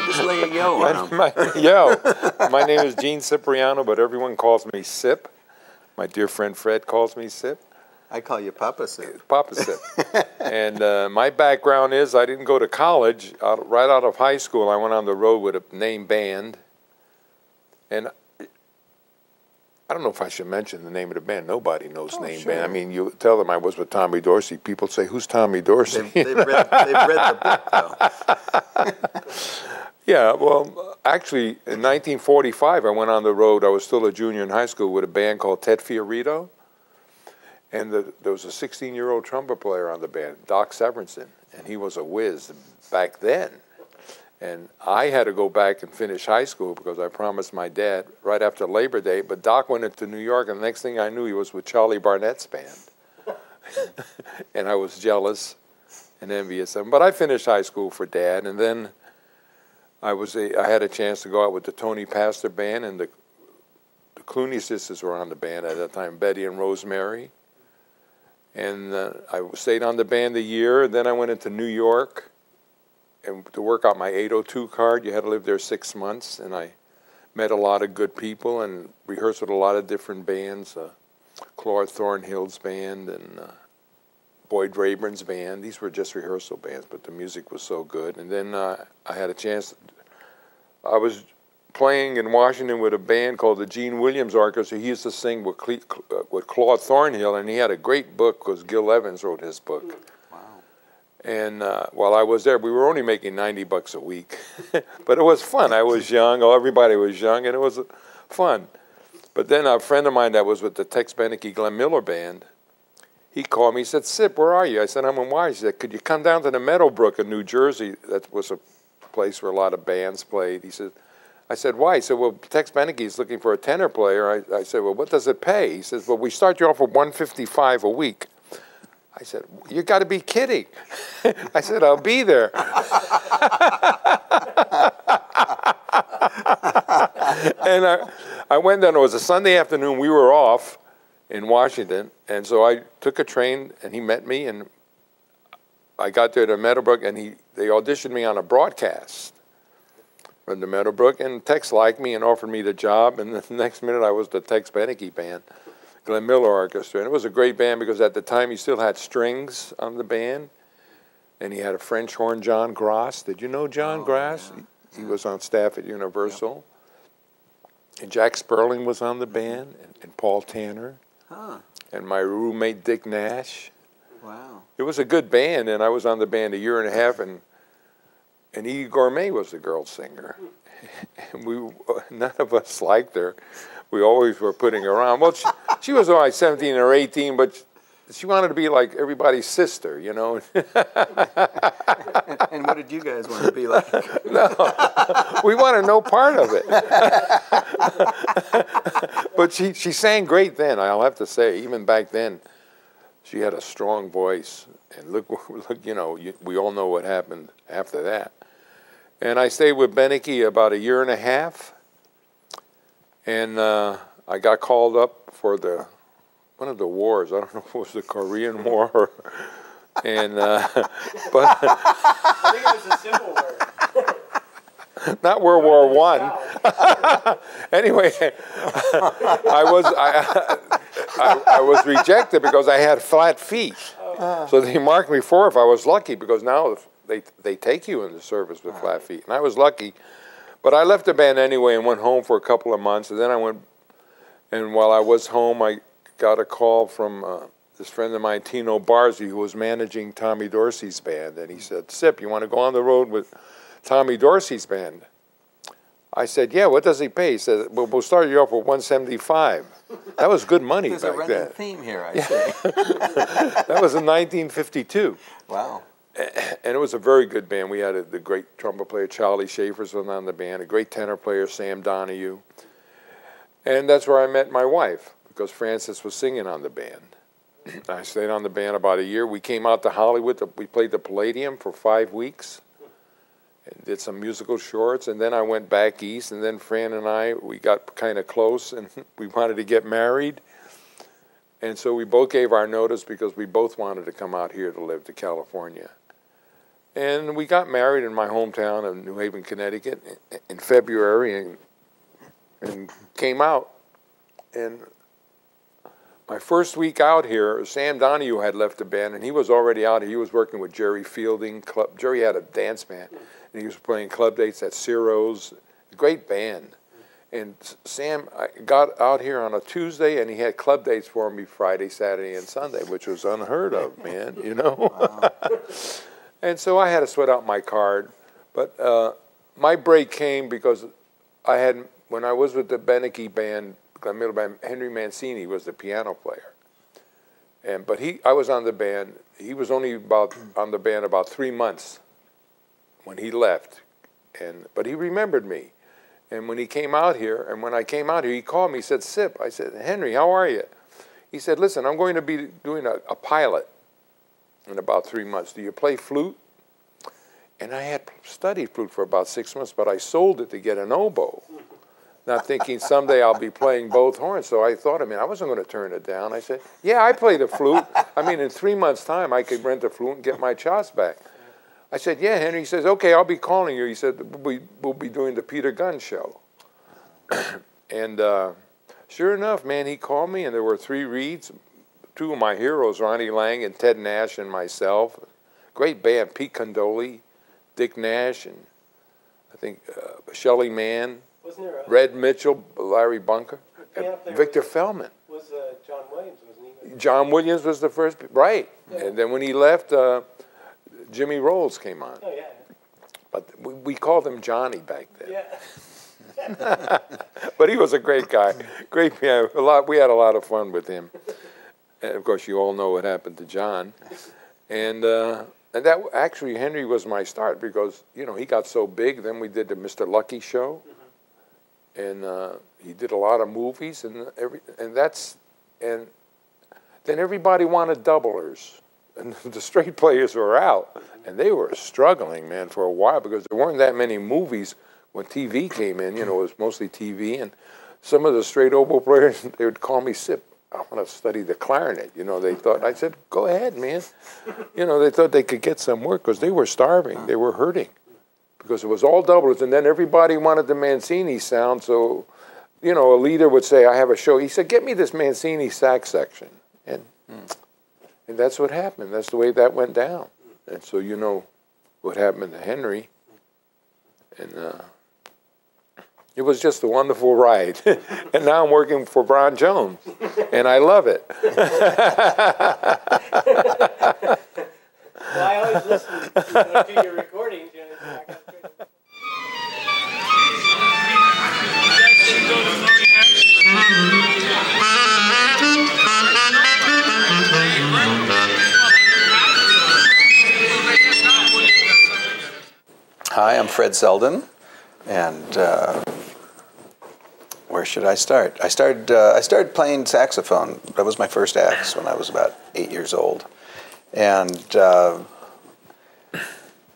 Just lay a yo on him. My name is Gene Cipriano, but everyone calls me Cip. My dear friend Fred calls me Cip. I call you Papa Cip. Papa Cip. And my background is I didn't go to college. Right out of high school, I went on the road with a name band. And I don't know if I should mention the name of the band. Nobody knows name band. I mean, you tell them I was with Tommy Dorsey. People say, "Who's Tommy Dorsey?" They've read the book, though. Yeah, well, actually, in 1945, I went on the road. I was still a junior in high school with a band called Ted Fiorito. And there was a 16-year-old trumpet player on the band, Doc Severinsen, and he was a whiz back then. And I had to go back and finish high school because I promised my dad right after Labor Day, but Doc went into New York, and the next thing I knew, he was with Charlie Barnett's band. And I was jealous and envious of him. But I finished high school for Dad, and then I had a chance to go out with the Tony Pastor band, and the Clooney sisters were on the band at that time, Betty and Rosemary. And I stayed on the band a year, and then I went into New York. And to work out my 802 card, you had to live there 6 months, and I met a lot of good people and rehearsed with a lot of different bands, Claude Thornhill's band and Boyd Rayburn's band. These were just rehearsal bands, but the music was so good. And then I had a chance. I was playing in Washington with a band called the Gene Williams Orchestra. He used to sing with Claude Thornhill, and he had a great book because Gil Evans wrote his book. And while I was there, we were only making $90 a week. But it was fun. I was young. Everybody was young, and it was fun. But then a friend of mine that was with the Tex Beneke Glenn Miller Band, he called me. He said, "Cip, where are you?" I said, "I'm in Washington." He said, "Could you come down to the Meadowbrook in New Jersey?" That was a place where a lot of bands played. I said, "Why?" He said, "Well, Tex Beneke is looking for a tenor player." I said, "Well, what does it pay?" He says, "Well, we start you off with $155 a week." I said, "You got to be kidding." I said, "I'll be there." And I went down. It was a Sunday afternoon. We were off in Washington. And so I took a train, and he met me. And I got there to Meadowbrook, and they auditioned me on a broadcast from the Meadowbrook. And Tex liked me and offered me the job. And the next minute, I was the Tex Beneke Band. Glenn Miller Orchestra, and it was a great band because at the time he still had strings on the band, and he had a French horn, John Grass. Did you know John Grass? Yeah. He was on staff at Universal. Yep. And Jack Sperling was on the band, and Paul Tanner, and my roommate Dick Nash. Wow. It was a good band, and I was on the band a year and a half, and Edie Gourmet was the girl singer. And none of us liked her. We always were putting her on. Well, she was only 17 or 18, but she wanted to be like everybody's sister, you know. And what did you guys want to be like? No, we wanted no part of it. But she sang great then, I'll have to say. Even back then, she had a strong voice. And look, you know, we all know what happened after that. And I stayed with Beneke about a year and a half. And I got called up for one of the wars. I don't know if it was the Korean War, but I think it was a Civil War. Not World War I. Anyway, I was rejected because I had flat feet. So they marked me for if I was lucky, because now they take you into service with flat feet, and I was lucky. But I left the band anyway and went home for a couple of months. And then I went, and while I was home, I got a call from this friend of mine, Tino Barzi, who was managing Tommy Dorsey's band. And he said, "Cip, you want to go on the road with Tommy Dorsey's band?" I said, "Yeah, what does he pay?" He said, "Well, we'll start you off with $175. That was good money back then. There's a running theme here, I see. That was in 1952. Wow. And it was a very good band. We had the great trumpet player, Charlie Schaefer's was on the band, a great tenor player, Sam Donahue. And that's where I met my wife, because Frances was singing on the band. I stayed on the band about a year. We came out to Hollywood. We played the Palladium for 5 weeks and did some musical shorts. And then I went back east, and then Fran and we got kind of close, and we wanted to get married. And so we both gave our notice because we both wanted to come out here to live to California. And we got married in my hometown of New Haven, Connecticut in February and came out. And my first week out here, Sam Donahue had left the band, and he was already out. He was working with Jerry Fielding. Jerry had a dance band, and he was playing club dates at Ciro's. Great band. And Sam got out here on a Tuesday, and he had club dates for me Friday, Saturday, and Sunday, which was unheard of, man, you know? Wow. And so I had to sweat out my card. But my break came because when I was with the Beneke band, the middle band, Henry Mancini was the piano player. But I was on the band. He was only on the band about 3 months when he left. But he remembered me. And when he came out here, and when I came out here, he called me, he said, Sip. I said, Henry, how are you? He said, listen, I'm going to be doing a pilot in about 3 months. Do you play flute? And I had studied flute for about 6 months, but I sold it to get an oboe, not thinking someday I'll be playing both horns. So I thought, I wasn't going to turn it down. I said, yeah, I play the flute. In 3 months' time, I could rent the flute and get my chops back. I said, yeah, Henry. He says, okay, I'll be calling you. He said, we'll be doing the Peter Gunn show. And sure enough, man, he called me, and there were 3 reeds. 2 of my heroes, Ronnie Lang and Ted Nash and myself. Great band, Pete Condoli, Dick Nash, and I think Shelley Mann, Red Mitchell, Larry Bunker, and Victor Feldman. Was John Williams, wasn't he? John Williams was the first, right. Yeah. And then when he left, Jimmy Rolls came on. Oh, yeah. But we called him Johnny back then. Yeah. But he was a great guy. Great piano. We had a lot of fun with him. And of course, you all know what happened to John. And that actually, Henry was my start because, he got so big. Then we did the Mr. Lucky show. Mm-hmm. And he did a lot of movies. And then everybody wanted doublers. And the straight players were out. And they were struggling, man, for a while because there weren't that many movies when TV came in. It was mostly TV. And some of the straight oboe players, they would call me Sip. I want to study the clarinet. They thought, I said, go ahead, man. They thought they could get some work because they were starving. They were hurting because it was all doublers. And then everybody wanted the Mancini sound. So, a leader would say, I have a show. He said, get me this Mancini sax section. And that's what happened. That's the way that went down. And so you know what happened to Henry. And it was just a wonderful ride. And now I'm working for Bron Jones. And I love it. Well, I always listen to your recordings. Hi, I'm Fred Selden, and where should I start? I started playing saxophone. That was my first axe when I was about 8 years old, and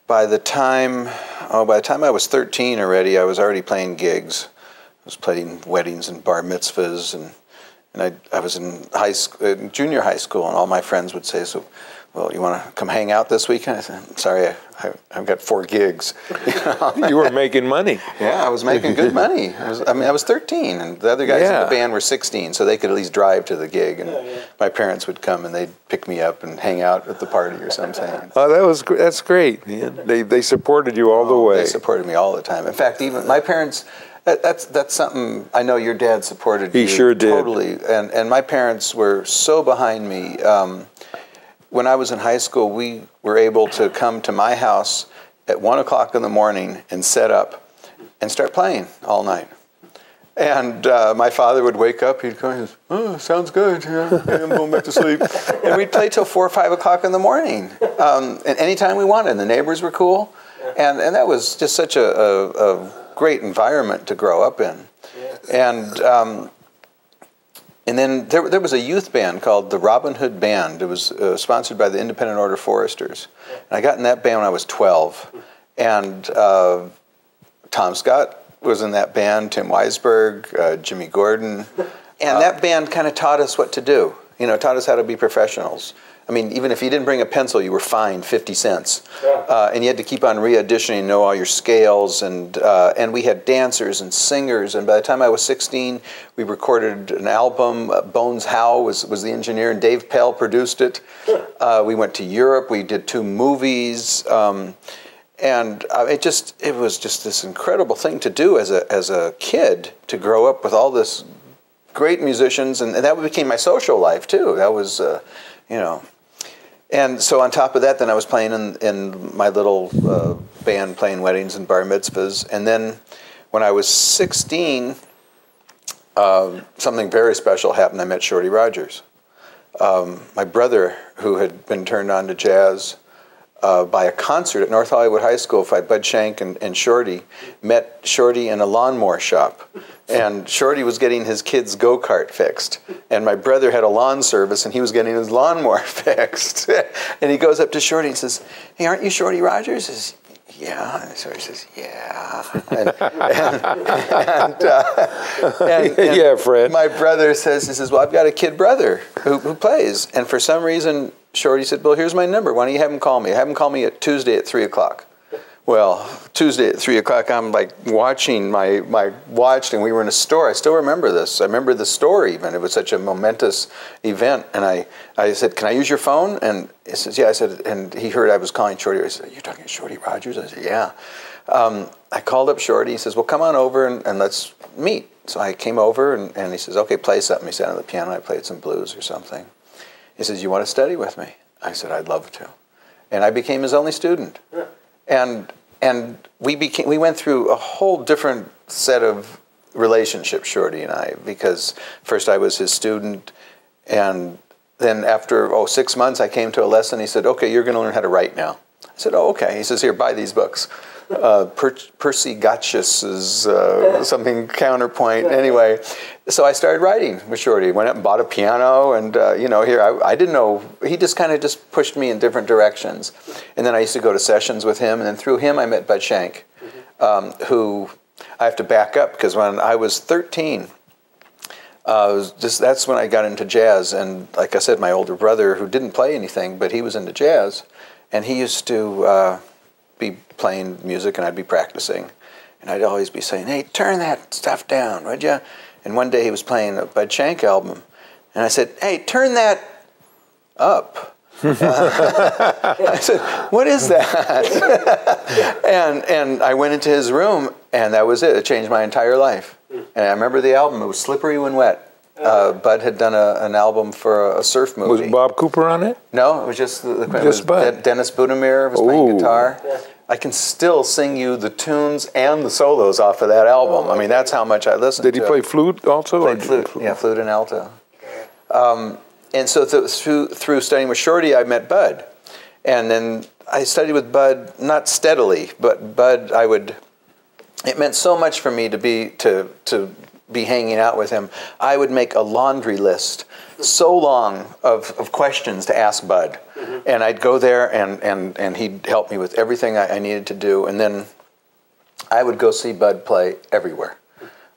by the time I was 13 already, I was already playing gigs. I was playing weddings and bar mitzvahs, and I was in junior high school, and all my friends would say, so, well, you want to come hang out this weekend? I said, sorry, I've got 4 gigs. You were making money. Yeah, I was making good money. I was 13, and the other guys in the band were 16, so they could at least drive to the gig, and my parents would come, and they'd pick me up and hang out at the party or something. Oh, that's great, man. They supported you all the way. They supported me all the time. In fact, even my parents... That's something I know your dad supported. He sure did. Totally. And my parents were so behind me. When I was in high school, we were able to come to my house at 1 o'clock in the morning and set up and start playing all night. And my father would wake up, he'd go, oh, sounds good, I'm going back to sleep. And we'd play till 4 or 5 o'clock in the morning. And anytime we wanted, and the neighbors were cool. And that was just such a great environment to grow up in. And then there was a youth band called the Robin Hood Band. It was sponsored by the Independent Order Foresters. And I got in that band when I was 12. And Tom Scott was in that band, Tim Weisberg, Jimmy Gordon. And that band kind of taught us what to do. Taught us how to be professionals. I mean, even if you didn't bring a pencil, you were fined 50 cents. Yeah. And you had to keep on re-auditioning, know all your scales, and we had dancers and singers. And by the time I was 16, we recorded an album. Bones Howe was the engineer, and Dave Pell produced it. We went to Europe. We did 2 movies. And it was just this incredible thing to do as a kid, to grow up with all this great musicians, and that became my social life too. That was, and so on top of that, then I was playing in my little band, playing weddings and bar mitzvahs. And then when I was 16, something very special happened. I met Shorty Rogers. My brother, who had been turned on to jazz by a concert at North Hollywood High School by Bud Shank and Shorty, met Shorty in a lawnmower shop. And Shorty was getting his kid's go-kart fixed. And my brother had a lawn service, and he was getting his lawnmower fixed. And he goes up to Shorty and says, "Hey, aren't you Shorty Rogers?" He says, "Yeah." And Shorty says, "Yeah." And Yeah, Fred. my brother says, "Well, I've got a kid brother who plays." And for some reason, Shorty said, "Well, here's my number. Why don't you have him call me? Have him call me at Tuesday at 3 o'clock. Well, Tuesday at 3 o'clock, I'm like watching my watch, and we were in a store. I still remember this. I remember the store even. It was such a momentous event. And I said, "Can I use your phone?" And he says, "Yeah." I said, and he heard I was calling Shorty. I said, "You're talking to Shorty Rogers?" I said, "Yeah." I called up Shorty. He says, "Well, come on over and let's meet." So I came over, and he says, "Okay, play something." He sat on the piano. I played some blues or something. He says, "You want to study with me?" I said, "I'd love to." And I became his only student. And we went through a whole different set of relationships, Shorty and I, because first I was his student, and then after 6 months I came to a lesson. He said, "Okay, you're going to learn how to write now." I said, "Oh, okay." He says, "Here, buy these books." Percy Gotchus's something counterpoint. Anyway, so I started writing with Shorty. Went up and bought a piano, and here I didn't know. He just kind of just pushed me in different directions. And then I used to go to sessions with him, and then through him I met Bud Shank, who I have to back up because when I was 13. That's when I got into jazz, and like I said, my older brother, who didn't play anything, but he was into jazz, and he used to be playing music, and I'd be practicing, and I'd always be saying, "Hey, turn that stuff down, would you?" And one day he was playing a Bud Shank album, and I said, "Hey, turn that up." I said, "What is that?" and I went into his room, and that was it. It changed my entire life. And I remember the album. It was Slippery When Wet. Bud had done an album for a surf movie. Was Bob Cooper on it? No, it was just Bud. Dennis Budimir was playing guitar. Yeah. I can still sing you the tunes and the solos off of that album. I mean, that's how much I listened to Did he play flute also? Played flute. Yeah, flute and alto. And so through studying with Shorty, I met Bud. And then I studied with Bud, not steadily, but Bud, it meant so much for me to be hanging out with him. I would make a laundry list so long of questions to ask Bud. And I'd go there, and he'd help me with everything I needed to do. And then I would go see Bud play everywhere.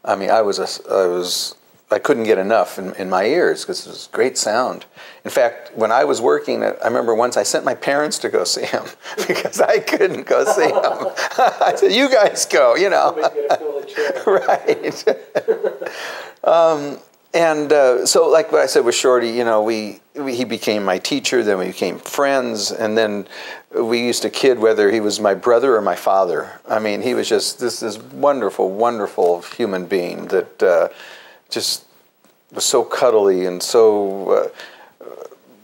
I mean, I couldn't get enough in my ears because it was great sound. In fact, when I was working, I remember once I sent my parents to go see him because I couldn't go see him. I said, "You guys go, Somebody's gonna fill the chair. Right. So like what I said with Shorty, he became my teacher, then we became friends, and then we used to kid whether he was my brother or my father. I mean, he was just this wonderful, wonderful human being that just was so cuddly and so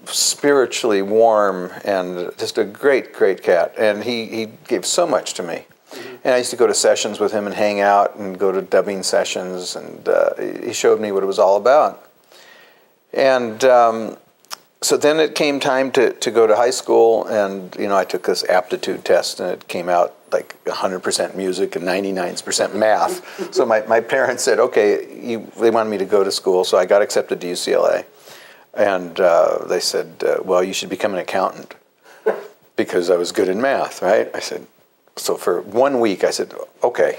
spiritually warm, and just a great, great cat. And he gave so much to me. And I used to go to sessions with him and hang out and go to dubbing sessions, and he showed me what it was all about. And so then it came time to go to high school, and I took this aptitude test, and it came out like 100% music and 99% math. So my parents said, okay, they wanted me to go to school, so I got accepted to UCLA. And they said, well, you should become an accountant, because I was good in math, right? I said, so for 1 week, I said, okay.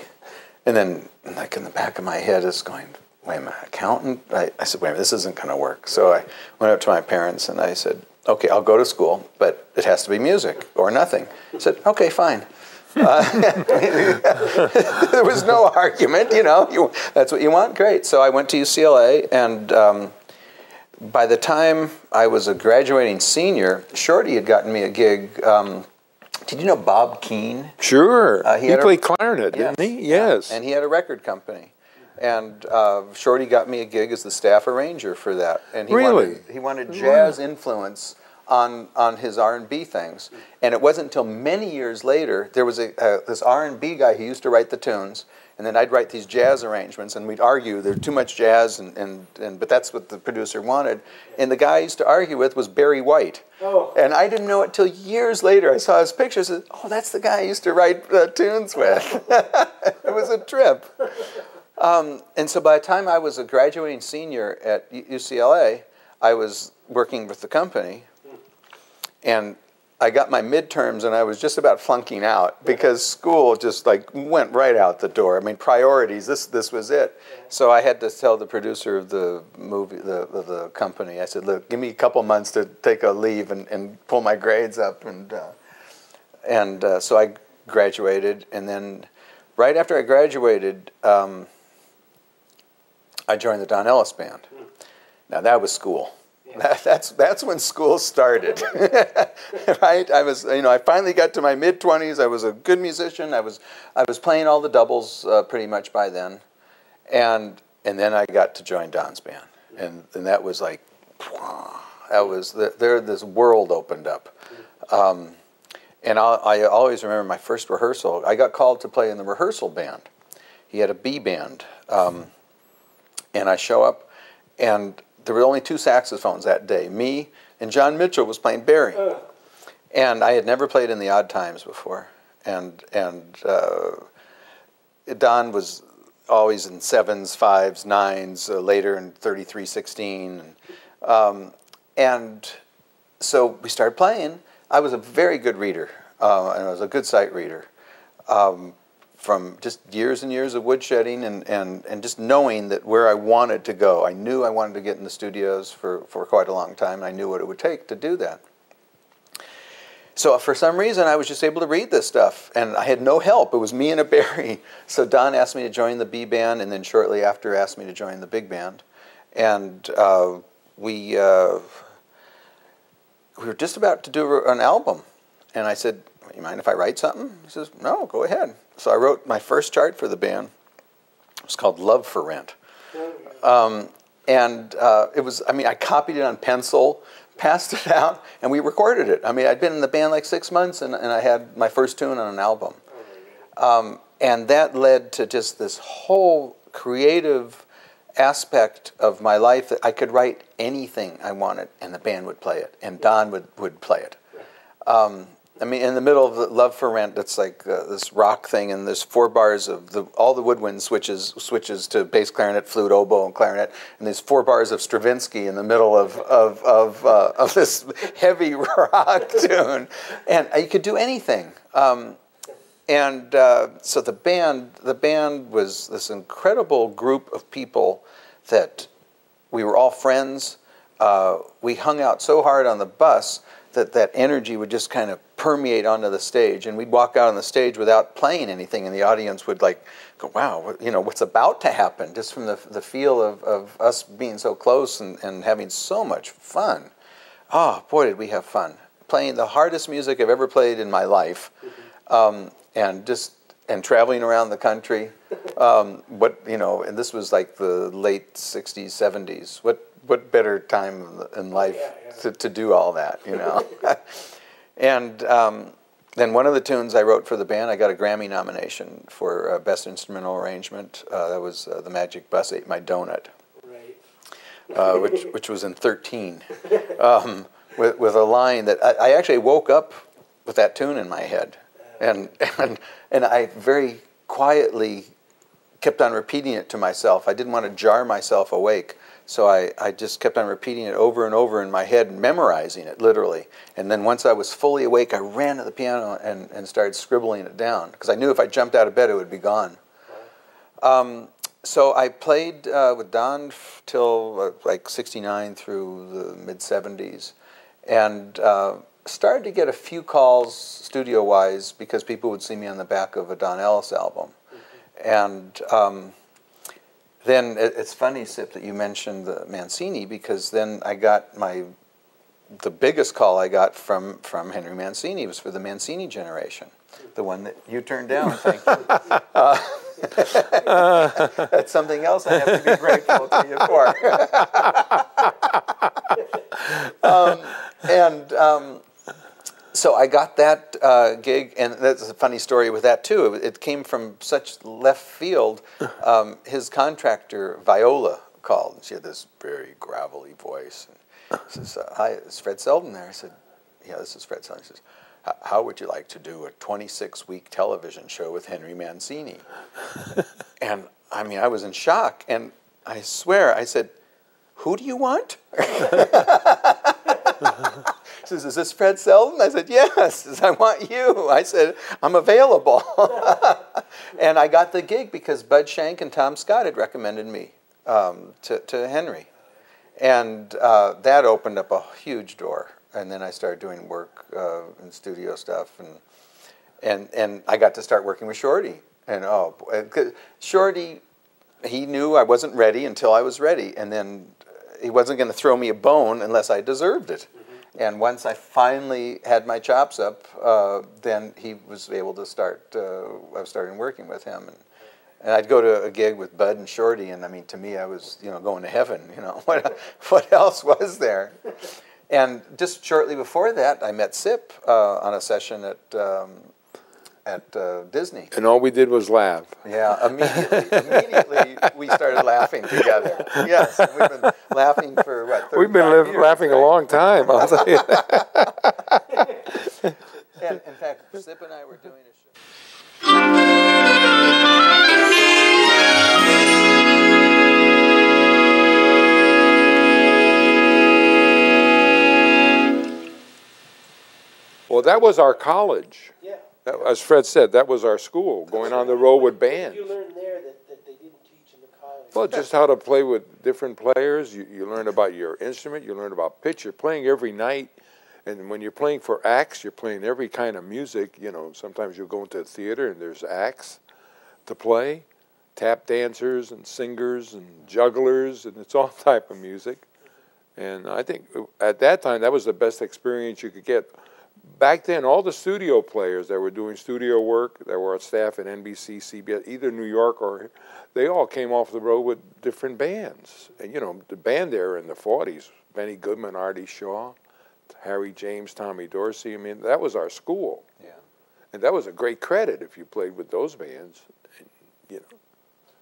And then, like in the back of my head, it's going, wait a minute, accountant? I said, wait a minute, this isn't going to work. So I went up to my parents and I said, okay, I'll go to school, but it has to be music or nothing. I said, okay, fine. There was no argument, you know. That's what you want? Great. So I went to UCLA, and by the time I was a graduating senior, Shorty had gotten me a gig. Did you know Bob Keane? Sure. He played clarinet, yes, didn't he? Yes. And he had a record company. And Shorty got me a gig as the staff arranger for that. And he wanted jazz influence on his R&B things. And it wasn't until many years later, there was this R&B guy who used to write the tunes, and then I'd write these jazz arrangements, and we'd argue there's too much jazz, but that's what the producer wanted. And the guy I used to argue with was Barry White. Oh. And I didn't know it till years later. I saw his pictures and said, oh, that's the guy I used to write tunes with. It was a trip. And so by the time I was a graduating senior at UCLA, I was working with the company, and I got my midterms, and I was just about flunking out because school just like went right out the door. I mean, priorities. This was it. So I had to tell the producer of the movie, the company. I said, "Look, give me a couple months to take a leave and pull my grades up." And so I graduated, and then right after I graduated, I joined the Don Ellis Band. Now that was school. That's when school started, right? I finally got to my mid-20s. I was a good musician. I was playing all the doubles pretty much by then, and then I got to join Don's band, and that was like, this world opened up, and I always remember my first rehearsal. I got called to play in the rehearsal band. He had a B band, and I show up, and there were only two saxophones that day, me and John Mitchell was playing Barry. And I had never played in the odd times before. And Don was always in 7s, 5s, 9s, later in 33-16. And so we started playing. I was a very good reader, and I was a good sight reader. From just years and years of woodshedding and just knowing that where I wanted to go. I knew I wanted to get in the studios for quite a long time, and I knew what it would take to do that. So for some reason, I was just able to read this stuff, and I had no help. It was me and a Barry. So Don asked me to join the B band, and then shortly after asked me to join the big band. And we were just about to do an album. And I said, you mind if I write something? He says, no, go ahead. So I wrote my first chart for the band. It was called Love for Rent. It was, I copied it on pencil, passed it out, and we recorded it. I'd been in the band like 6 months, and I had my first tune on an album. And that led to just this whole creative aspect of my life that I could write anything I wanted, and the band would play it, and Don would play it. In the middle of the Love for Rent, it's like this rock thing, and there's 4 bars of all the woodwind switches to bass clarinet, flute, oboe, and clarinet, and there's 4 bars of Stravinsky in the middle of this heavy rock tune, and you could do anything. So the band was this incredible group of people that we were all friends. We hung out so hard on the bus that energy would just kind of permeate onto the stage, and we'd walk out on the stage without playing anything, and the audience would like go, wow, what's about to happen, just from the feel of us being so close and having so much fun. Oh, boy, did we have fun. Playing the hardest music I've ever played in my life, and traveling around the country. And this was like the late 60s, 70s. What better time in life to do all that, And then one of the tunes I wrote for the band, I got a Grammy nomination for Best Instrumental Arrangement. That was The Magic Bus Ate My Donut, which was in 13, with a line that I actually woke up with that tune in my head, and I very quietly kept on repeating it to myself. I didn't want to jar myself awake. So I just kept on repeating it over and over in my head and memorizing it, literally. And then once I was fully awake, I ran to the piano and started scribbling it down, because I knew if I jumped out of bed, it would be gone. So I played with Don till like 69 through the mid-70s. and started to get a few calls studio-wise because people would see me on the back of a Don Ellis album. And then it's funny, Sip, that you mentioned the Mancini, because then I got the biggest call I got from Henry Mancini was for the Mancini generation, the one that you turned down, thank you. That's something else I have to be grateful to you for. So I got that gig, and that's a funny story with that too. It came from such left field. His contractor, Viola, called, and she had this very gravelly voice. And says, "Hi, is Fred Selden there?" I said, "Yeah, this is Fred Selden." He says, "How would you like to do a 26-week television show with Henry Mancini?" And I mean, I was in shock, and I swear, I said, "Who do you want?" She says, "Is this Fred Selden?" I said, "Yes." She says, "I want you." I said, "I'm available." And I got the gig because Bud Shank and Tom Scott had recommended me to Henry. And that opened up a huge door. And then I started doing work in studio stuff. And I got to start working with Shorty. And Shorty, he knew I wasn't ready until I was ready. And then he wasn't going to throw me a bone unless I deserved it. And once I finally had my chops up, then he was able to start, I was starting working with him. And I'd go to a gig with Bud and Shorty, and I mean, to me, I was, going to heaven, What else was there? And just shortly before that, I met Sip on a session at Disney. And all we did was laugh. Yeah, immediately we started laughing together. Yes, and we've been laughing for, what, 35 We've been years, laughing right? a long time, I'll tell you. And in fact, Sip and I were doing a show. Well, that was our college. Yeah. As Fred said, that was our school, going on the road with bands. You learned there that they didn't teach in the college. Well, just how to play with different players. You learn about your instrument. You learn about pitch. You're playing every night. And when you're playing for acts, you're playing every kind of music. Sometimes you'll go into a theater and there's acts to play, tap dancers and singers and jugglers, and it's all type of music. And I think at that time, that was the best experience you could get. Back then, all the studio players that were doing studio work, that were on staff at NBC, CBS, either New York or, they all came off the road with different bands. And, the band there in the 40s, Benny Goodman, Artie Shaw, Harry James, Tommy Dorsey, I mean, that was our school. Yeah. And that was a great credit if you played with those bands. And,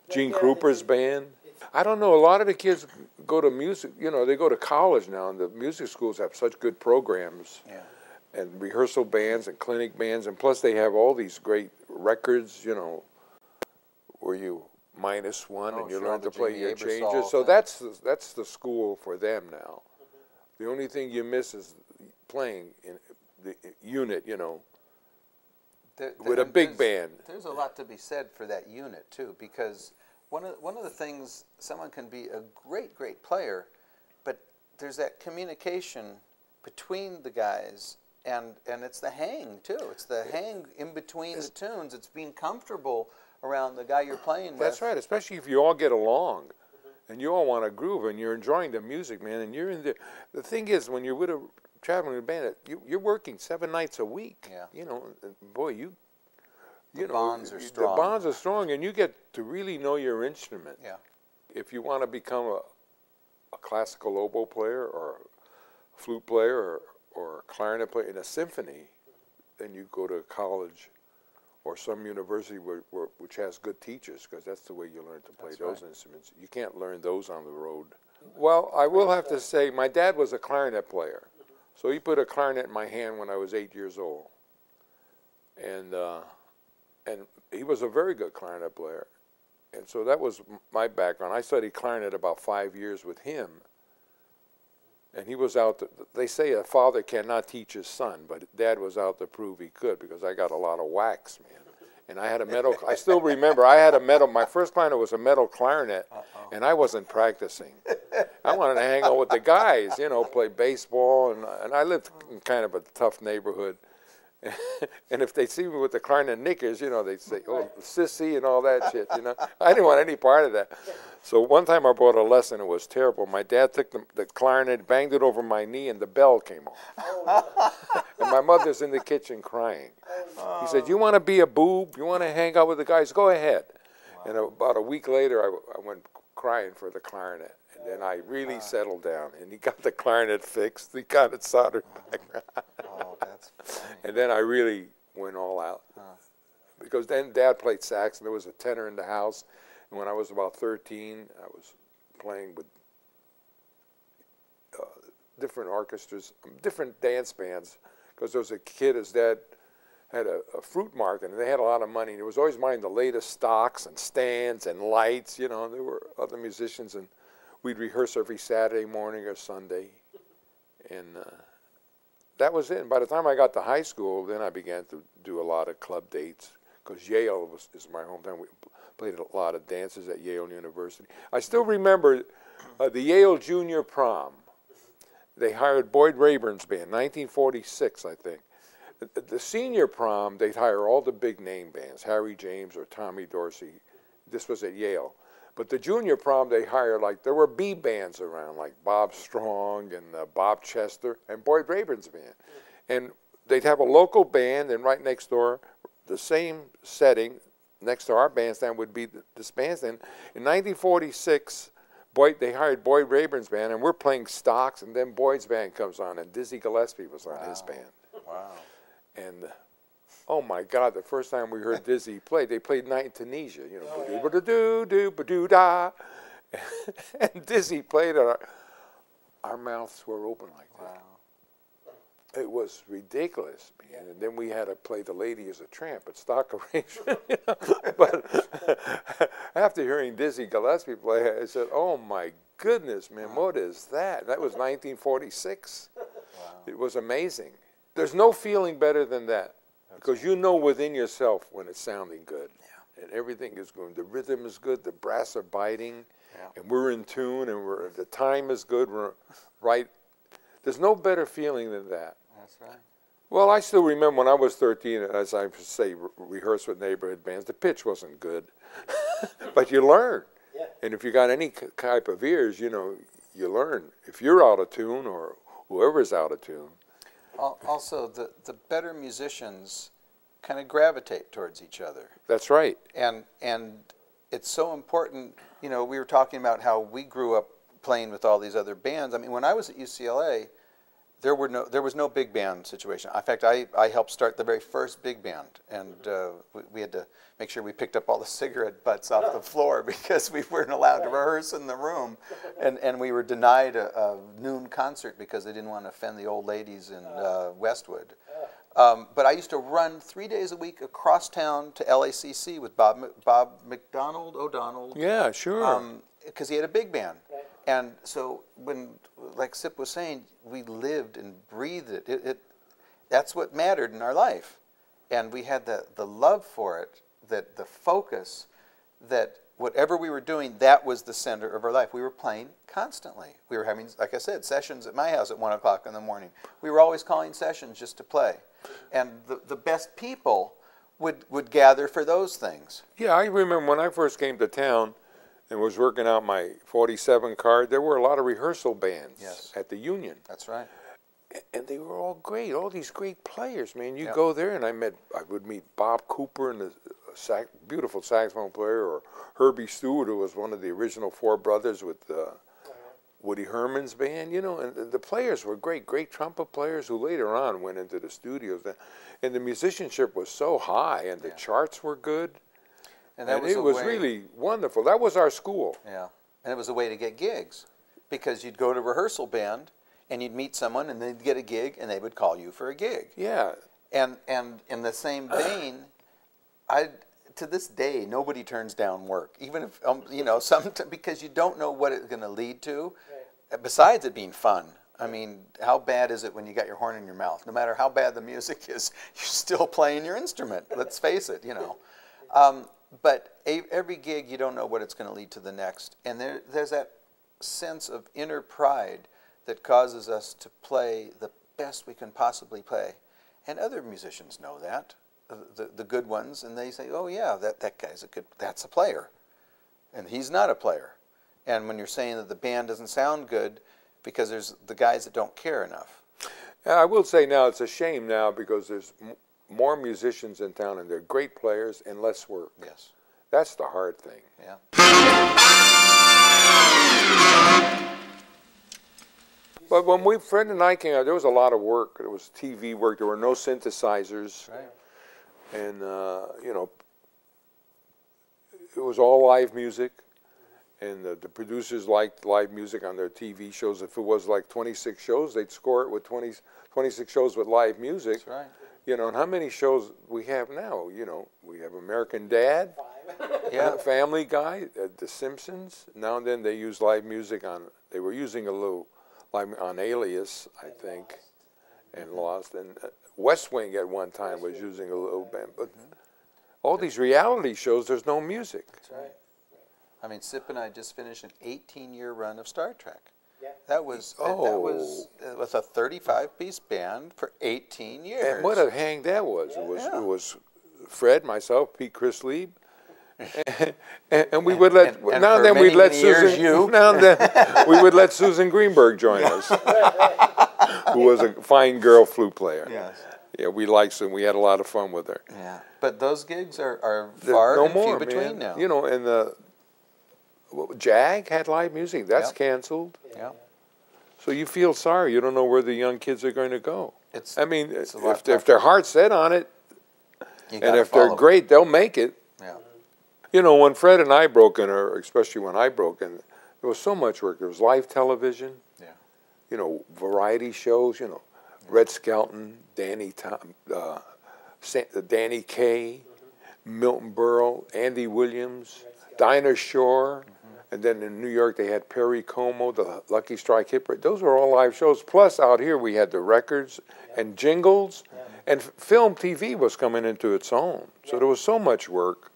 Gene Krupa's band. I don't know, a lot of the kids go to music, they go to college now, and the music schools have such good programs. Yeah. And rehearsal bands and clinic bands, and plus they have all these great records, where you -1 and you learn to play your changes. So that's the school for them now. The only thing you miss is playing in the unit, with a big band. There's a lot to be said for that unit too, because one of the things, someone can be a great player, but there's that communication between the guys. And it's the hang, too. It's the hang in between the tunes. It's being comfortable around the guy you're playing with. That's right, especially if you all get along and you all want to groove and you're enjoying the music, man, and you're in there. The thing is, when you're with a traveling band, you're working 7 nights a week. Yeah. Boy, the bonds are strong. The bonds are strong, and you get to really know your instrument. Yeah. If you want to become a classical oboe player or a flute player or a clarinet player in a symphony, then you go to college or some university which has good teachers, because that's the way you learn to play those instruments. You can't learn those on the road. Well, I will have to say, my dad was a clarinet player, so he put a clarinet in my hand when I was 8 years old. And he was a very good clarinet player. And so that was my background. I studied clarinet about 5 years with him. And he was out to, they say a father cannot teach his son, but Dad was out to prove he could, because I got a lot of wax, man. And I had a metal, I still remember, I had a metal, my first clarinet was a metal clarinet, and I wasn't practicing. I wanted to hang out with the guys, you know, play baseball, and I lived in kind of a tough neighborhood. And if they see me with the clarinet knickers, you know, they'd say, "Oh, sissy," and all that shit, you know. I didn't want any part of that. So one time I brought a lesson. It was terrible. My dad took the clarinet, banged it over my knee, and the bell came off. And my mother's in the kitchen crying. He said, "You want to be a boob? You want to hang out with the guys? Go ahead." Wow. And about a week later, I went crying for the clarinet. And then I really settled down. And he got the clarinet fixed. He got it soldered back. Oh, that's funny. And then I really went all out. Because then Dad played sax, and there was a tenor in the house. And when I was about 13, I was playing with different orchestras, different dance bands. Because there was a kid, his dad had a fruit market, and they had a lot of money. And he was always buying the latest stocks and stands and lights, you know. And there were other musicians, and we'd rehearse every Saturday morning or Sunday. And that was it. And by the time I got to high school, then I began to do a lot of club dates, because Yale is my hometown. We played a lot of dances at Yale University. I still remember the Yale Junior Prom. They hired Boyd Rayburn's band, 1946, I think. The senior prom, they'd hire all the big name bands, Harry James or Tommy Dorsey. This was at Yale. But the junior prom, they hired, like, there were B bands around, like Bob Strong and Bob Chester and Boyd Rayburn's band. And they'd have a local band, and right next door, the same setting, next to our bandstand would be this bandstand. In 1946, they hired Boyd Rayburn's band, and we're playing stocks, and then Boyd's band comes on, and Dizzy Gillespie was on his band. Wow. And oh my God, the first time we heard Dizzy play, they played Night in Tunisia, you know, ba-do-ba-do-do-ba-do-da. And Dizzy played, and our mouths were open like that. Wow. It was ridiculous, man. And then we had to play The Lady is a Tramp at stock arrangement, you know? But after hearing Dizzy Gillespie play, I said, "Oh my goodness, man, what is that?" That was 1946. Wow. It was amazing. There's no feeling better than that, because you know within yourself when it's sounding good. Yeah. And everything is going. The rhythm is good, the brass are biting, and we're in tune, and the time is good, we're right. There's no better feeling than that. That's right. Well, I still remember when I was 13, as I say, rehearsed with neighborhood bands. The pitch wasn't good, but you learn. Yeah. And if you got any type of ears, you know, you learn. If you're out of tune or whoever's out of tune. Also, the better musicians kind of gravitate towards each other. That's right. And it's so important. You know, we were talking about how we grew up playing with all these other bands. I mean, when I was at UCLA, there was no big band situation. In fact, I helped start the very first big band, and we had to make sure we picked up all the cigarette butts off the floor because we weren't allowed to rehearse in the room, and we were denied a noon concert because they didn't want to offend the old ladies in Westwood. But I used to run 3 days a week across town to LACC with Bob O'Donnell. Yeah, sure. Because he had a big band. And so when, like Sip was saying, we lived and breathed it. That's what mattered in our life. And we had the love for it, that the focus, that whatever we were doing, that was the center of our life. We were playing constantly. We were having, like I said, sessions at my house at 1 o'clock in the morning. We were always calling sessions just to play. And the best people would gather for those things. Yeah, I remember when I first came to town and was working out my 47 card, there were a lot of rehearsal bands at the Union. That's right. And they were all great, all these great players, man. You go there, and I would meet Bob Cooper, and the beautiful saxophone player, or Herbie Stewart, who was one of the original four brothers with Woody Herman's band, you know. And the players were great trumpet players who later on went into the studios. And the musicianship was so high, and the charts were good. And it was really wonderful. That was our school. Yeah, and it was a way to get gigs, because you'd go to rehearsal band, and you'd meet someone, and they'd get a gig, and they would call you for a gig. Yeah. And in the same vein, to this day, nobody turns down work, even if you know, because you don't know what it's going to lead to. Right. Besides it being fun. I mean, how bad is it when you got your horn in your mouth? No matter how bad the music is, you're still playing your instrument. Let's face it, you know. But every gig, you don't know what it's going to lead to the next. And there's that sense of inner pride that causes us to play the best we can possibly play. And other musicians know that, the good ones, and they say, oh yeah, that guy's that's a player. And he's not a player. And when you're saying that the band doesn't sound good, because there's the guys that don't care enough. I will say now, it's a shame now because there's more musicians in town and they're great players and less work. Yes. That's the hard thing. Yeah. But when Fred and I came out, there was a lot of work. There was TV work. There were no synthesizers. Right. And, you know, it was all live music. And the producers liked live music on their TV shows. If it was like 26 shows, they'd score it with 26 shows with live music. That's right. You know, and how many shows we have now? You know, we have American Dad, Yeah. Family Guy, The Simpsons. Now and then they use live music on, they were using a little live on Alias, I think, and Lost. And West Wing at one time was using a little bit. But all these reality shows, there's no music. That's right. I mean, Sip and I just finished an 18-year run of Star Trek. Yeah. That was with a 35-piece band for 18 years. And what a hang that was. It was Fred, myself, Pete Chrisley, and we would let and now and then we'd let Susan now and then we would let Susan Greenberg join us, who was a fine girl flute player. Yes. Yeah, we liked Susan. We had a lot of fun with her. Yeah. But those gigs are far and few between now. You know, and the Jag had live music. That's canceled. Yeah. So you feel sorry. You don't know where the young kids are going to go. It's I mean, it's if their heart's set on it, and if they're great, they'll make it. Yeah. You know, when Fred and I broke in, or especially when I broke in, there was so much work. There was live television. Yeah. You know, variety shows. You know, Red Skelton, Danny Kaye, Milton Berle, Andy Williams, Dinah Shore. And then in New York, they had Perry Como, the Lucky Strike Hit Parade. Those were all live shows. Plus, out here, we had the records and jingles. And film TV was coming into its own. So there was so much work.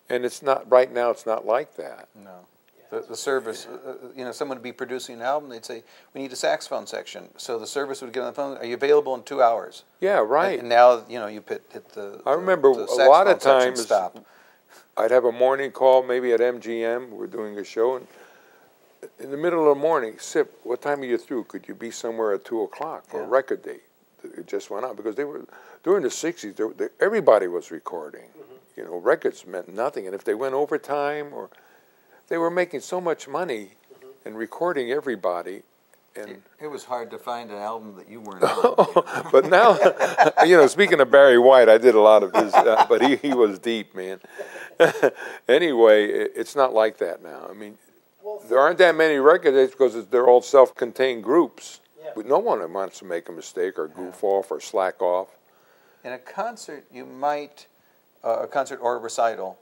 And it's not, right now, it's not like that. No. The service, you know, someone would be producing an album, they'd say, we need a saxophone section. So the service would get on the phone, are you available in 2 hours? Yeah, right. And now, you know, you hit the I remember the a lot of saxophone section times, stop. I'd have a morning call, maybe at MGM, we're doing a show, and in the middle of the morning, Sip, what time are you through? Could you be somewhere at 2 o'clock for a record date? It just went on, because they were, during the 60s, everybody was recording. You know, records meant nothing, and if they went overtime, or they were making so much money and recording everybody. And it was hard to find an album that you weren't on. But now, you know, speaking of Barry White, I did a lot of his, but he was deep, man. Anyway, it's not like that now. I mean, there aren't that many record dates because they're all self-contained groups. But no one wants to make a mistake or goof off or slack off. In a concert, you might, a concert or a recital,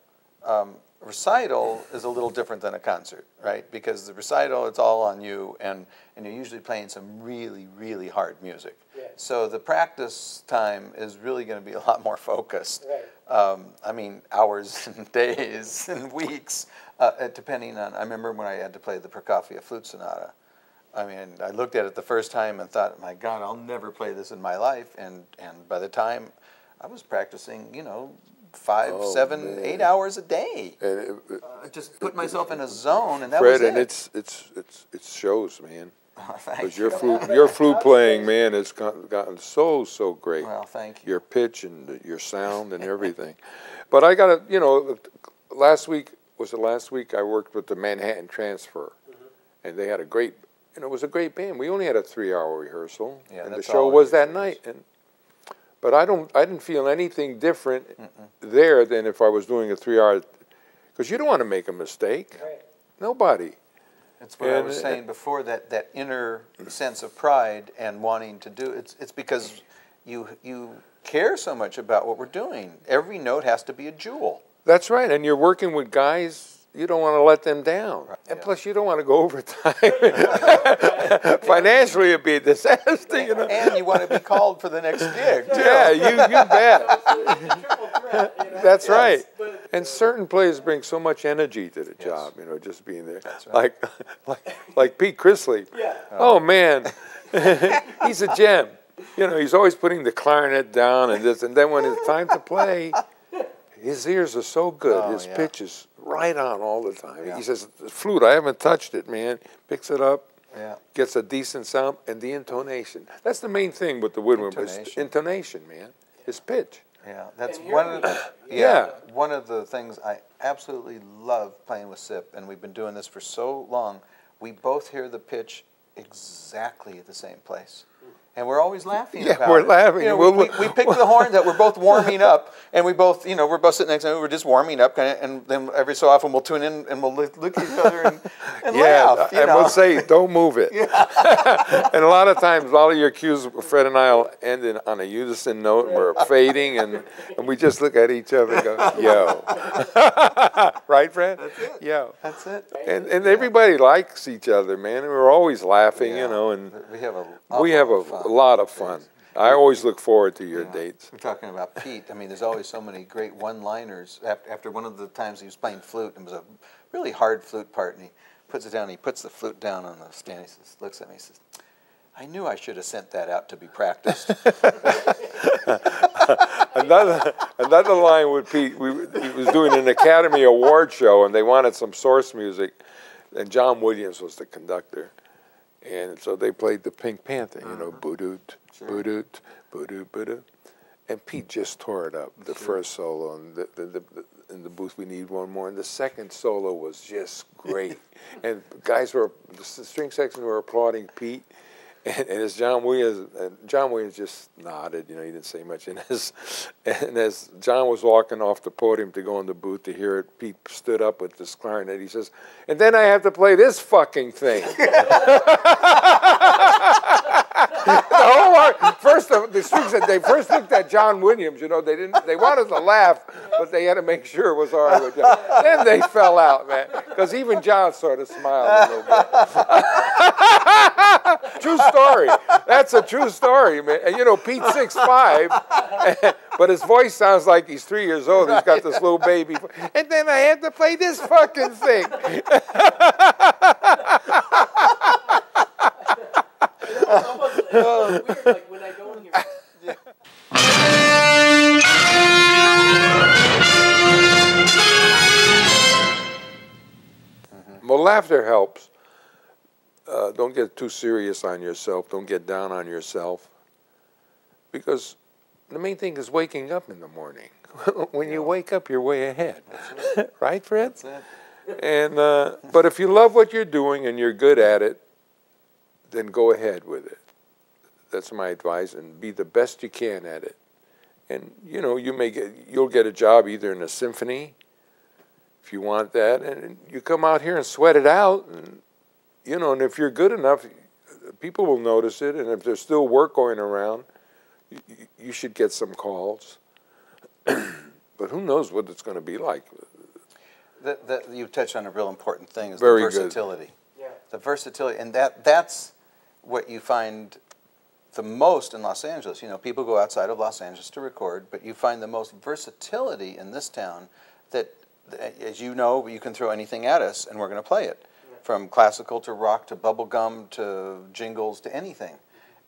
recital is a little different than a concert, right? Because the recital, it's all on you, and you're usually playing some really, really hard music. Yeah. So the practice time is really going to be a lot more focused. Right. I mean, hours and days and weeks, depending on, I remember when I had to play the Prokofiev Flute Sonata. I mean, I looked at it the first time and thought, my God, I'll never play this in my life. And by the time I was practicing, you know, 5, 7, 8 hours a day. And Just put myself in a zone, and that Fred, was it. and it shows, man. Thank Because you. your flute playing, man, has gotten so great. Well, thank you. Your pitch and your sound and everything. But I got to, you know, last week I worked with the Manhattan Transfer, and they had a great, you know, it was a great band. We only had a 3-hour rehearsal, and the show was that night. But I didn't feel anything different there than if I was doing a 3-hour, because you don't want to make a mistake. Right. Nobody. It's what I was saying before, that inner sense of pride and wanting to do it. It's because you care so much about what we're doing. Every note has to be a jewel. That's right, and you're working with guys. You don't want to let them down. Right. And plus, you don't want to go overtime. Financially, it'd be a disaster, you know. And you want to be called for the next gig, too. Yeah, you bet. That's right. And certain players bring so much energy to the job, you know, just being there. That's right. Like Pete Chrisley. Yeah. Oh, man. He's a gem. You know, he's always putting the clarinet down and this. And then when it's time to play, his ears are so good. Oh, His yeah. pitch is right on all the time. Yeah. He says, the flute, I haven't touched it, man. Picks it up. Yeah. Gets a decent sound, and the intonation. That's the main thing with the woodwind, is intonation, man. His pitch. Yeah, that's And one. Yeah. One of the things I absolutely love playing with Sip, and we've been doing this for so long. We both hear the pitch exactly at the same place, and we're always laughing. Yeah, about we're it. laughing. You know, we pick the horn that we're both warming up, and we both, you know, we're both sitting next to each other, we're just warming up, kind of, and then every so often we'll tune in and we'll look at each other and laugh. You and know? we'll say, don't move it. And a lot of times, a lot of your cues, Fred and I will end on a unison note, and we're fading, and we just look at each other and go, yo. Right, Fred? That's it. Yo. That's it. And everybody likes each other, man. And we're always laughing, Yeah. you know, and We have a a lot of fun. I always look forward to your dates. We're talking about Pete. I mean, there's always so many great one-liners. After one of the times he was playing flute, it was a really hard flute part, and he puts it down. He puts the flute down on the stand. He says, looks at me. He says, "I knew I should have sent that out to be practiced." Another line with Pete. He was doing an Academy Award show, and they wanted some source music, and John Williams was the conductor. And so they played the Pink Panther, you know, boo-doot, boo-doot, boo-doot, boo-doot. And Pete just tore it up, the first solo. And in the booth, we need one more. And the second solo was just great. And the string section were applauding Pete. And as John Williams just nodded, you know, he didn't say much. And as John was walking off the podium to go in the booth to hear it, Pete stood up with this clarinet. He says, "And then I have to play this fucking thing." The strings said they first looked at John Williams, you know, they wanted to laugh, but they had to make sure it was all right with John. Then they fell out, man, because even John sort of smiled a little bit. True story. That's a true story, man. And you know, Pete's 6'5", but his voice sounds like he's 3 years old. He's got this little baby. And then I had to play this fucking thing. It's almost weird, like when I go in here. Well, laughter helps. Don't get too serious on yourself. Don't get down on yourself. Because the main thing is waking up in the morning. When you wake up, you're way ahead. Right, Fred? That's it. And but if you love what you're doing and you're good at it, then go ahead with it. That's my advice, and be the best you can at it. And you know, you'll get a job either in a symphony, if you want that, and you come out here and sweat it out, and you know, and if you're good enough, people will notice it, and if there's still work going around, you should get some calls. But who knows what it's going to be like. You touched on a real important thing, is Very the good. versatility. Yeah. The versatility, and that's what you find the most in Los Angeles. You know, people go outside of Los Angeles to record, but you find the most versatility in this town that, as you know, you can throw anything at us and we're going to play it. Yeah. From classical to rock to bubblegum to jingles to anything.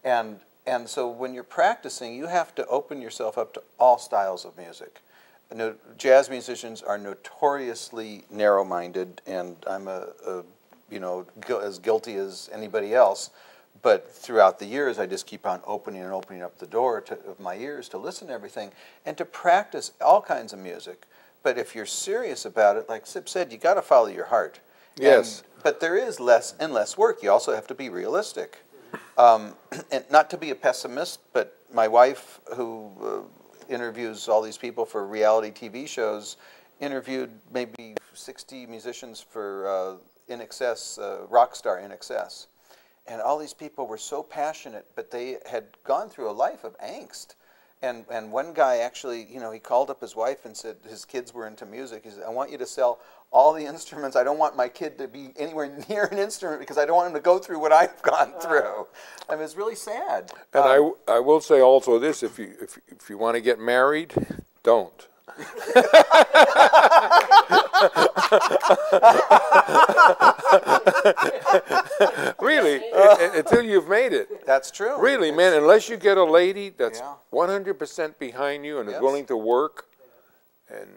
And so when you're practicing, you have to open yourself up to all styles of music. Jazz musicians are notoriously narrow-minded, and I'm as guilty as anybody else. But throughout the years, I just keep on opening and opening up the door of my ears to listen to everything and to practice all kinds of music. But if you're serious about it, like Sip said, you got to follow your heart. Yes. But there is less and less work. You also have to be realistic. And not to be a pessimist, but my wife, who interviews all these people for reality TV shows, interviewed maybe 60 musicians for In Excess, Rockstar In Excess. And all these people were so passionate, but they had gone through a life of angst. And one guy actually, you know, he called up his wife and said his kids were into music. He said, "I want you to sell all the instruments. I don't want my kid to be anywhere near an instrument because I don't want him to go through what I've gone through." I mean, it's really sad. And I will say also this: if you want to get married, don't. Really, until you've made it. That's true. Really, man, unless you get a lady that's Yeah. 100% behind you and is Yes. willing to work and,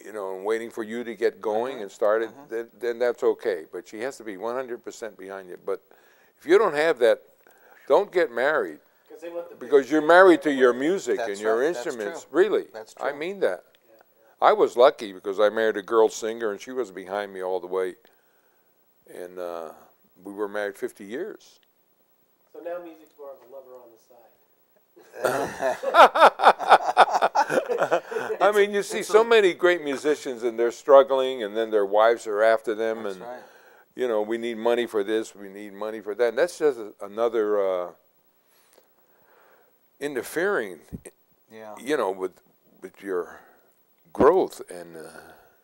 you know, and waiting for you to get going and start it, then that's okay. But she has to be 100% behind you. But if you don't have that, don't get married. Because you're married to your music and your instruments. True. Really. That's true. I mean that. I was lucky because I married a girl singer and she was behind me all the way. And we were married 50 years. So now music's more of a lover on the side. I mean, you see so many great musicians and they're struggling and then their wives are after them. That's and, right. you know, we need money for this, we need money for that. And that's just another interfering, Yeah. you know, with your growth. And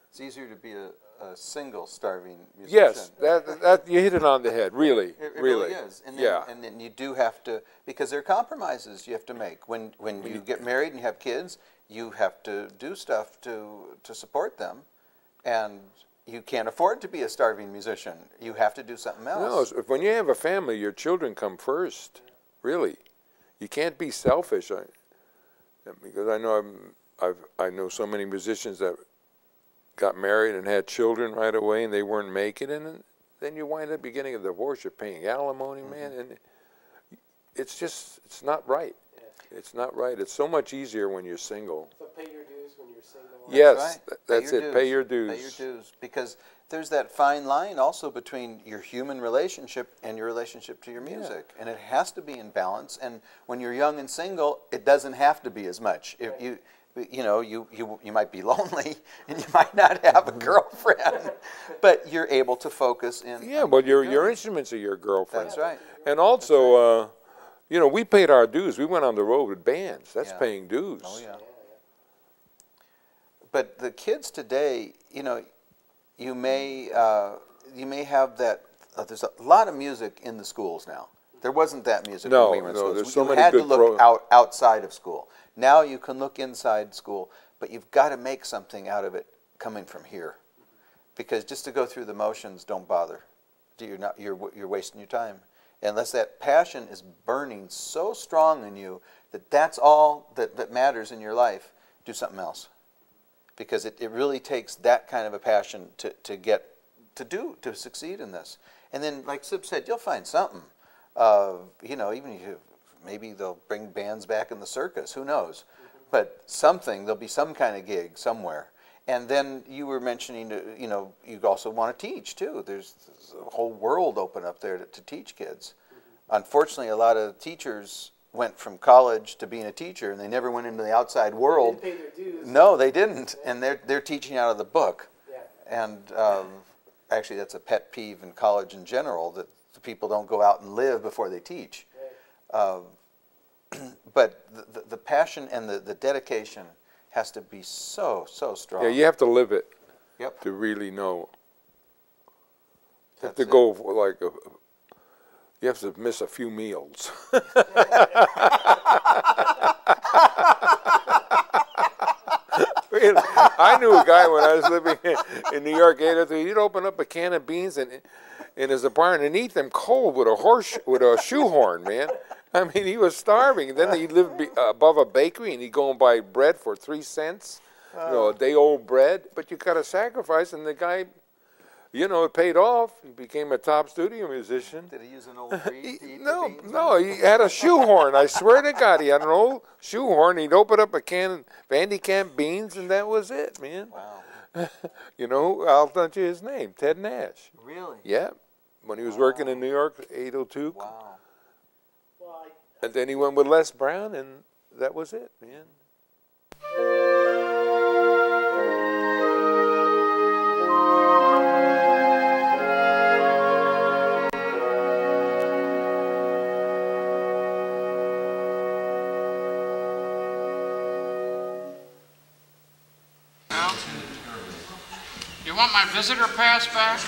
It's easier to be a single starving musician. yes, that you hit it on the head, really. It really is. And then, yeah. and then you do have to, because there are compromises you have to make. When you get married and you have kids, you have to do stuff to support them. And you can't afford to be a starving musician. You have to do something else. No, when you have a family, your children come first, really. You can't be selfish. Because I know I know so many musicians that got married and had children right away and they weren't making it, and then you wind up getting a divorce, you're paying alimony, man, and it's not right. Yeah. It's not right. It's so much easier when you're single. So pay your dues when you're single. Yes, right. that's it. Pay your dues. Pay your dues. Because there's that fine line also between your human relationship and your relationship to your music. Yeah. And it has to be in balance. And when you're young and single, it doesn't have to be as much. If you know, you might be lonely and you might not have a girlfriend, but you're able to focus in. Yeah, but your instruments are your girlfriend. That's right. And also, you know, we paid our dues. We went on the road with bands. That's paying dues. Oh, yeah. But the kids today, you know, you may have that. There's a lot of music in the schools now. There wasn't that music when we were in schools. There's so many you had good to look outside of school. Now you can look inside school, but you've got to make something out of it coming from here, because just to go through the motions, don't bother. You're wasting your time. Unless that passion is burning so strong in you that that's all that matters in your life, do something else. Because it really takes that kind of a passion to succeed in this. And then, like Sip said, you'll find something. You know, even if maybe they'll bring bands back in the circus, who knows? But there'll be some kind of gig somewhere. And then you were mentioning, you know, you also want to teach too. There's a whole world open up there to teach kids. Unfortunately, a lot of teachers went from college to being a teacher, and they never went into the outside world. They didn't pay their dues. No, they didn't, and they're teaching out of the book. Yeah. And actually, that's a pet peeve in college in general, that the people don't go out and live before they teach. Right. But the passion and the dedication has to be so strong. Yeah, you have to live it. Yep. To really know. You have That's to go for like you have to miss a few meals. Really, I knew a guy when I was living in New York. He'd open up a can of beans in his apartment and eat them cold with a shoehorn, man. I mean, he was starving. Then he lived above a bakery, and he'd go and buy bread for 3 cents, you know, a day-old bread. But you got to sacrifice, and the guy, you know, it paid off. He became a top studio musician. Did he use an old reed to eat No, the beans? no, he had a shoehorn. I swear to God, he had an old shoehorn. He'd open up a can of Vandy beans, and that was it, man. Wow. You know, I'll tell you his name, Ted Nash. Really? Yeah, when he was working in New York, 802. Wow. And then he went with Les Brown, and that was it, man. You want my visitor pass back?